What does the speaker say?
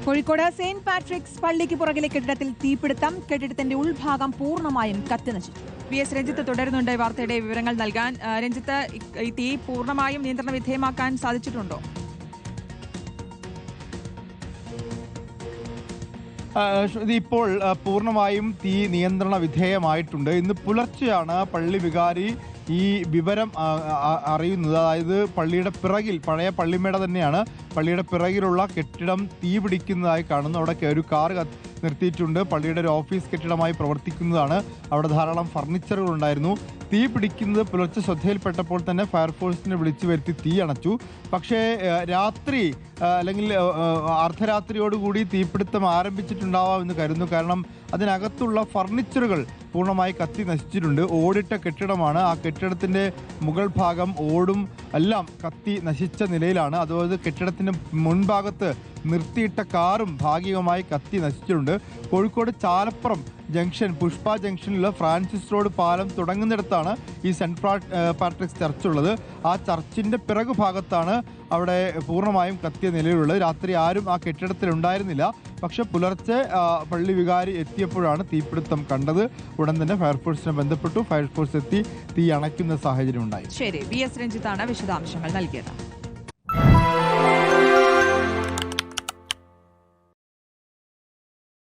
Kozhikode saint Patrick's പള്ളിക്ക് പുറകിലെ കെട്ടിടത്തിൽ തീപിടുത്തം. കെട്ടിടത്തിന്റെ ഉൾഭാഗം പൂർണ്ണമായും കത്തിനശിച്ചു. VS രഞ്ജിത്ത് തുടരുന്നുണ്ട് വാർത്തയുടെ വിവരങ്ങൾ നൽകാൻ. രഞ്ജിത്ത്, ഈ തീ പൂർണ്ണമായും നിയന്ത്രണ വിധേയമാക്കാൻ സാധിച്ചിട്ടുണ്ടോ? ഇപ്പോൾ പൂർണ്ണമായും തീ നിയന്ത്രണ വിധേയമായിട്ടുണ്ട്. ഇന്ന് പുലർച്ചെയാണ് പള്ളി വികാരി ഈ വിവരം അറിയുന്നത്. അതായത് പള്ളിയുടെ പിറകിൽ, പഴയ പള്ളിമേട തന്നെയാണ്, പള്ളിയുടെ പിറകിലുള്ള കെട്ടിടം തീ പിടിക്കുന്നതായി കാണുന്നു. അവിടെ ഒരു കാർ നിർത്തിയിട്ടുണ്ട്. പള്ളിയുടെ ഒരു ഓഫീസ് കെട്ടിടമായി പ്രവർത്തിക്കുന്നതാണ്. അവിടെ ധാരാളം ഫർണിച്ചറുകൾ ഉണ്ടായിരുന്നു. തീ പിടിക്കുന്നത് പുലർച്ചെ ശ്രദ്ധയിൽപ്പെട്ടപ്പോൾ തന്നെ ഫയർഫോഴ്സിനെ വിളിച്ചു വരുത്തി തീ അണച്ചു. പക്ഷേ രാത്രി അല്ലെങ്കിൽ അർദ്ധരാത്രിയോടുകൂടി തീപിടുത്തം ആരംഭിച്ചിട്ടുണ്ടാവാം എന്ന് കരുതുന്നു. കാരണം അതിനകത്തുള്ള ഫർണിച്ചറുകൾ പൂർണ്ണമായി കത്തി നശിച്ചിട്ടുണ്ട്. ഓടിട്ട കെട്ടിടമാണ്. ആ കെട്ടിടത്തിൻ്റെ മുകൾ ഭാഗം, ഓടും എല്ലാം കത്തി നശിച്ച നിലയിലാണ്. അതുപോലെ കെട്ടിടത്തിൻ്റെ മുൻഭാഗത്ത് നിർത്തിയിട്ട കാറും ഭാഗികമായി കത്തി നശിച്ചിട്ടുണ്ട്. കോഴിക്കോട് ചാലപ്പുറം ജംഗ്ഷൻ, പുഷ്പ ജംഗ്ഷനിലുള്ള ഫ്രാൻസിസ് റോഡ് പാലം തുടങ്ങുന്നിടത്താണ് ഈ സെന്റ് പാട്രിക്സ് ചർച്ച് ഉള്ളത്. ആ ചർച്ചിൻ്റെ പിറകു ഭാഗത്താണ് അവിടെ പൂർണ്ണമായും കത്തിയ നിലയിലുള്ളത്. രാത്രി ആരും ആ കെട്ടിടത്തിൽ ഉണ്ടായിരുന്നില്ല. പക്ഷെ പുലർച്ചെ പള്ളി വികാരി എത്തിയപ്പോഴാണ് തീപിടുത്തം കണ്ടത്. ഉടൻ തന്നെ ഫയർഫോഴ്സിനെ ബന്ധപ്പെട്ടു. ഫയർഫോഴ്സ് എത്തി തീ അണയ്ക്കുന്ന സാഹചര്യം ഉണ്ടായി. ശരി, VS രഞ്ജിത്താണ് വിശദാംശങ്ങൾ നൽകിയത്.